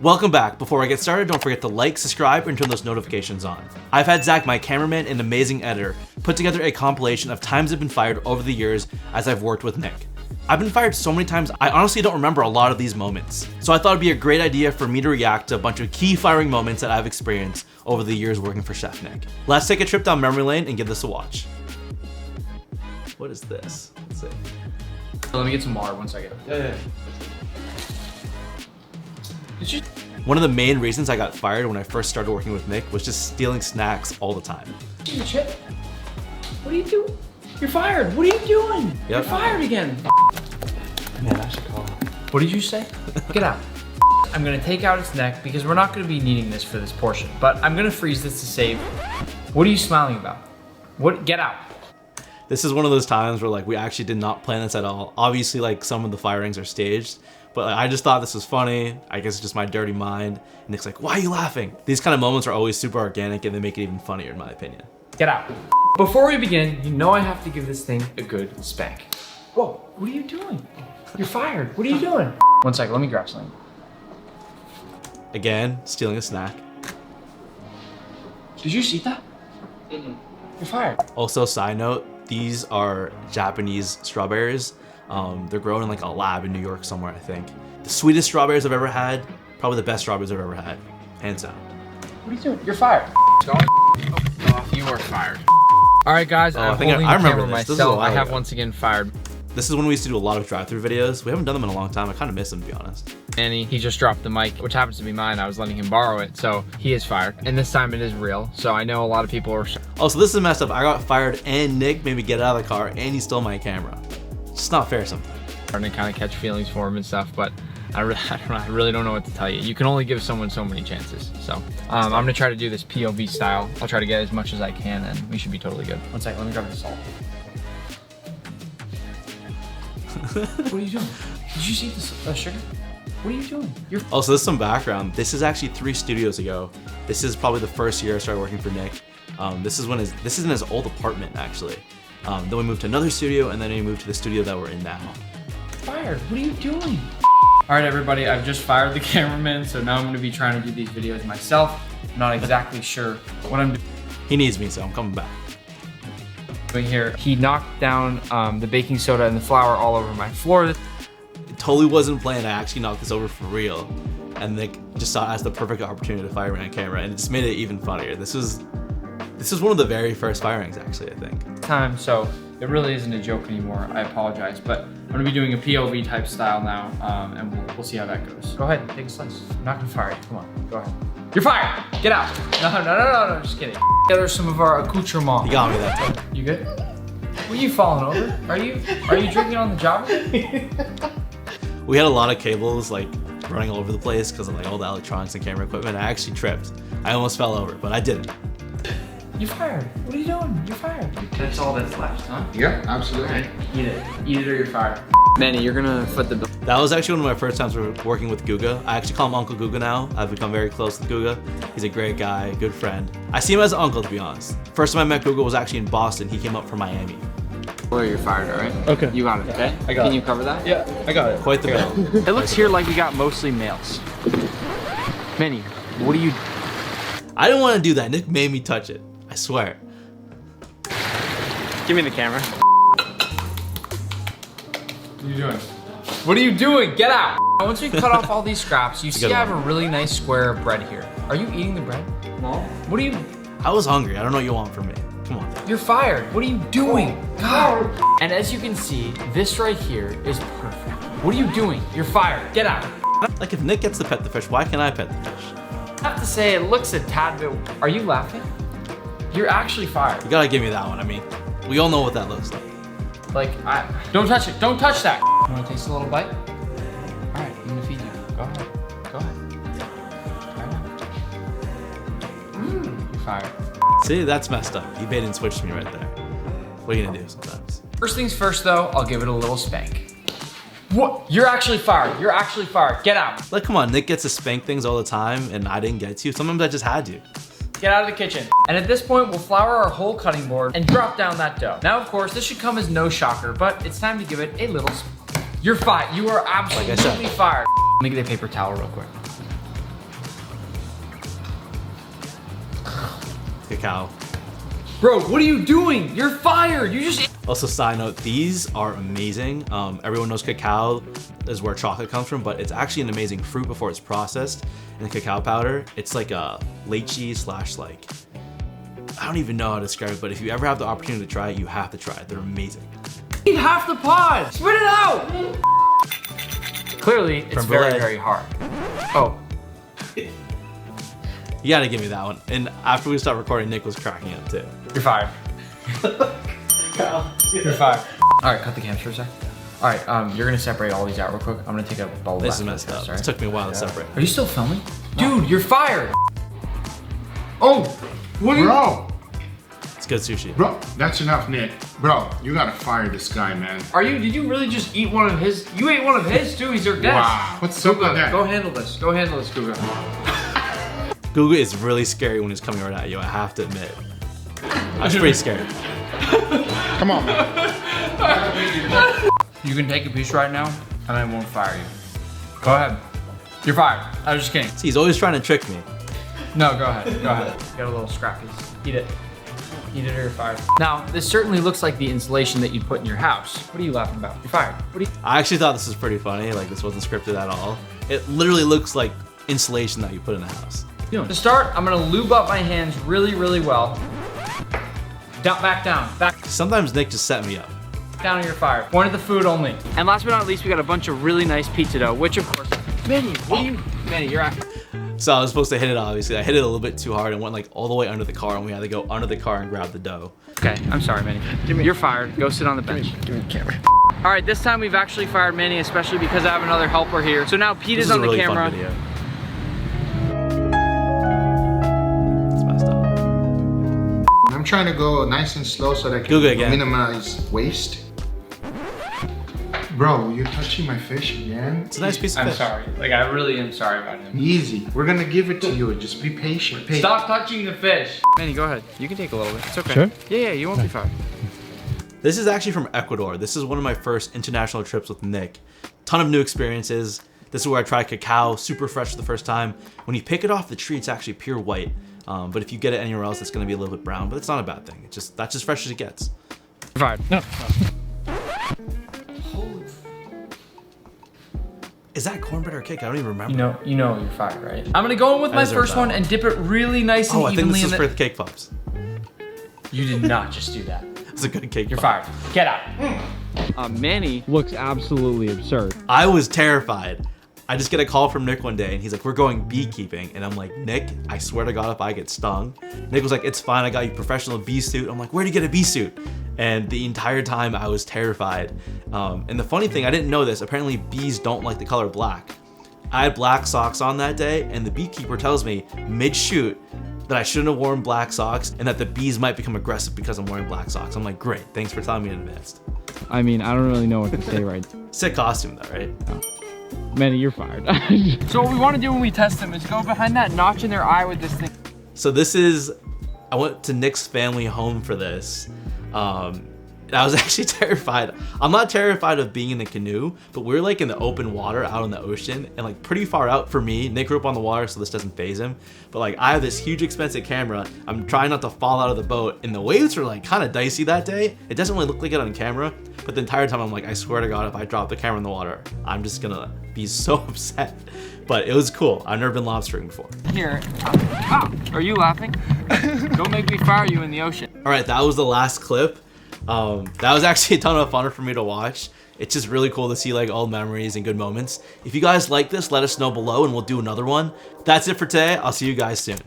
Welcome back. Before I get started, don't forget to like, subscribe, and turn those notifications on. I've had Zach, my cameraman and amazing editor, put together a compilation of times I've been fired over the years as I've worked with Nick. I've been fired so many times, I honestly don't remember a lot of these moments. So I thought it'd be a great idea for me to react to a bunch of key firing moments that I've experienced over the years working for Chef Nick. Let's take a trip down memory lane and give this a watch. What is this? Let's see. Let me get some water 1 second. Yeah. One of the main reasons I got fired when I first started working with Nick was just stealing snacks all the time. Chip, what are you doing? You're fired. What are you doing? Yep. You're fired again. Man, I should call. What did you say? Get out. I'm gonna take out its neck because we're not gonna be needing this for this portion, but I'm gonna freeze this to save. What are you smiling about? What? Get out. This is one of those times where like we actually did not plan this at all. Obviously like some of the firings are staged, but like, I just thought this was funny. I guess it's just my dirty mind. And Nick's like, why are you laughing? These kind of moments are always super organic and they make it even funnier in my opinion. Get out. Before we begin, you know I have to give this thing a good spank. Whoa, what are you doing? You're fired. What are you doing? 1 second, let me grab something. Again, stealing a snack. Did you see that? You're fired. Also, side note, these are Japanese strawberries. They're grown in like a lab in New York somewhere, I think. The sweetest strawberries I've ever had, probably the best strawberries I've ever had, hands down. What are you doing? You're fired. You are fired. All right, guys, I'm I think holding I the remember camera this. This is a myself. while I have ago. once again fired This is when we used to do a lot of drive-through videos. We haven't done them in a long time. I kind of miss them, to be honest. Manny. He just dropped the mic, which happens to be mine. I was letting him borrow it, so he is fired. And this time it is real, so I know a lot of people are... Oh, so this is messed up. I got fired and Nick made me get out of the car and he stole my camera. It's just not fair sometimes. starting to kind of catch feelings for him and stuff, but I really don't know what to tell you. You can only give someone so many chances. So I'm gonna try to do this POV style. I'll try to get as much as I can and we should be totally good. 1 second, let me grab the salt. What are you doing? Did you see the sugar? What are you doing? Also, this is some background. This is actually 3 studios ago. This is probably the first year I started working for Nick. This is in his old apartment actually. Then we moved to another studio and then we moved to the studio that we're in now. Fired, what are you doing? All right, everybody, I've just fired the cameraman, so now I'm gonna be trying to do these videos myself. I'm not exactly sure what I'm doing. He needs me, so I'm coming back. Here, he knocked down the baking soda and the flour all over my floor. It totally wasn't planned. I actually knocked this over for real. And Nick just saw it as the perfect opportunity to fire me on camera, and it just made it even funnier. This was one of the very first firings, actually, I think. So it really isn't a joke anymore. I apologize, but I'm gonna be doing a POV type style now, and we'll see how that goes. Go ahead, take a slice. I'm not gonna fire you. Come on, go ahead. You're fired. Get out. No, just kidding. There's some of our accoutrements. He got me that time. You good? Were you falling over? Are you drinking on the job? We had a lot of cables like running all over the place because of like all the electronics and camera equipment. I actually tripped. I almost fell over, but I didn't. You're fired. What are you doing? You're fired. That's all that's left, huh? Yeah, absolutely. Right. Eat it or you're fired. Manny, you're gonna foot the bill. That was actually one of my first times working with Guga. I actually call him Uncle Guga now. I've become very close with Guga. He's a great guy, good friend. I see him as an uncle, to be honest. First time I met Guga was actually in Boston. He came up from Miami. Well, you're fired, all right? Okay. You got it, okay? I got it. Can you cover that? Yeah, I got it. Quite the bill. It looks here like we got mostly males. Manny, what are you... I didn't want to do that. Nick made me touch it. I swear. Give me the camera. What are you doing? What are you doing? Get out! Once we cut off all these scraps, you see I have a really nice square of bread here. Are you eating the bread? No. What are you... I was hungry. I don't know what you want from me. Come on. You're fired. What are you doing? God. And as you can see, this right here is perfect. What are you doing? You're fired. Get out. Like if Nick gets to pet the fish, why can't I pet the fish? I have to say, it looks a tad bit... Are you laughing? You're actually fired. You gotta give me that one. I mean, we all know what that looks like. Don't touch it. Don't touch that. You wanna taste a little bite? All right, I'm gonna feed you. Go ahead. Go ahead. Try it out. You're fired. See, that's messed up. He bait and switched me right there. What are you gonna do sometimes? First things first though, I'll give it a little spank. What? You're actually fired. You're actually fired. Get out. Like, come on, Nick gets to spank things all the time and I didn't get to. Sometimes I just had to. Get out of the kitchen. And at this point, we'll flour our whole cutting board and drop down that dough. Now, of course, this should come as no shocker, but it's time to give it a little... You're fired. You are absolutely fired. Let me get a paper towel real quick. cacao. Bro, what are you doing? You're fired. You just. Also, side note, these are amazing. Everyone knows cacao is where chocolate comes from, but it's actually an amazing fruit before it's processed. And the cacao powder, it's like a lychee slash like, I don't even know how to describe it, but if you ever have the opportunity to try it, you have to try it. They're amazing. Eat half the pod. Spit it out. Clearly, it's very, very hard. Oh. You gotta give me that one. And after we stopped recording, Nick was cracking up too. You're fired. You're fired. All right, cut the cams for a sec. All right, you're gonna separate all these out real quick. I'm gonna take a bowl. This is messed up. It took me a while to separate. Are you still filming? Dude, you're fired. Oh, What are you? bro. It's good sushi. Bro, that's enough, Nick. Bro, you gotta fire this guy, man. Did you really just eat one of his? You ate one of his too. He's your guest. Wow. What's up with that? Go handle this. Go handle this, Guga. Guga is really scary when he's coming right at you, I have to admit. I was pretty scared. Come on, man. You can take a piece right now, and I won't fire you. Go ahead. You're fired. I was just kidding. See, he's always trying to trick me. No, go ahead. Go ahead. Got a little scrap piece. Eat it. Eat it or you're fired. Now, this certainly looks like the insulation that you'd put in your house. What are you laughing about? You're fired. What are you? I actually thought this was pretty funny. Like, this wasn't scripted at all. It literally looks like insulation that you put in the house. To start, I'm gonna lube up my hands really, really well. Back down. Back Sometimes Nick just set me up. down or you're fired. Point at the food only. And last but not least, we got a bunch of really nice pizza dough, which of course, Manny, you're at. So I was supposed to hit it, obviously. I hit it a little bit too hard and went like all the way under the car, and we had to go under the car and grab the dough. Okay, I'm sorry, Manny. You're fired. Go sit on the bench. Give me the camera. All right, this time we've actually fired Manny, especially because I have another helper here. So now Pete This is is on a really the camera. fun video. It's messed up. I'm trying to go nice and slow so that I Google can again. minimize waste. Bro, you're touching my fish again? It's a nice piece of I'm fish. sorry. Like, I really am sorry about him. Easy. We're gonna give it to you. Just be patient. Stop touching the fish. Manny, go ahead. You can take a little bit. It's okay. Sure? Yeah, you won't be fired. This is actually from Ecuador. This is one of my first international trips with Nick. Ton of new experiences. This is where I tried cacao, super fresh for the first time. When you pick it off the tree, it's actually pure white. But if you get it anywhere else, it's gonna be a little bit brown, but it's not a bad thing. That's just fresh as it gets. You're fired. No. Is that cornbread or cake? I don't even remember. You know you're fired, right? I'm gonna go in with I my deserve first that one one. and dip it really nice and Oh, I think evenly this in is the... for the cake pops. You did not just do that. It's a good cake You're pop. fired. Get out. Manny Looks absolutely absurd. I was terrified. I just get a call from Nick one day and he's like, we're going beekeeping. And I'm like, Nick, I swear to God, if I get stung. Nick was like, it's fine. I got you a professional bee suit. I'm like, where'd you get a bee suit? And the entire time I was terrified. And the funny thing, I didn't know this. Apparently bees don't like the color black. I had black socks on that day and the beekeeper tells me mid-shoot that I shouldn't have worn black socks and that the bees might become aggressive because I'm wearing black socks. I'm like, great, thanks for telling me in advance. I mean, I don't really know what to say right. Sick costume though, right? Manny, you're fired. So what we want to do when we test them is go behind that notch in their eye with this thing. So this is, I went to Nick's family home for this. I was actually terrified. I'm not terrified of being in the canoe, but we're like in the open water out in the ocean and like pretty far out for me. Nick grew up on the water, so this doesn't faze him. But like I have this huge expensive camera. I'm trying not to fall out of the boat and the waves were like kind of dicey that day. It doesn't really look like it on camera, but the entire time I'm like, I swear to God, if I drop the camera in the water, I'm just gonna be so upset. But it was cool. I've never been lobstering before. Here. Ah, are you laughing? Don't make me fire you in the ocean. All right, that was the last clip. That was actually a ton of fun for me to watch. It's just really cool to see like old memories and good moments. If you guys like this, let us know below and we'll do another one. That's it for today. I'll see you guys soon.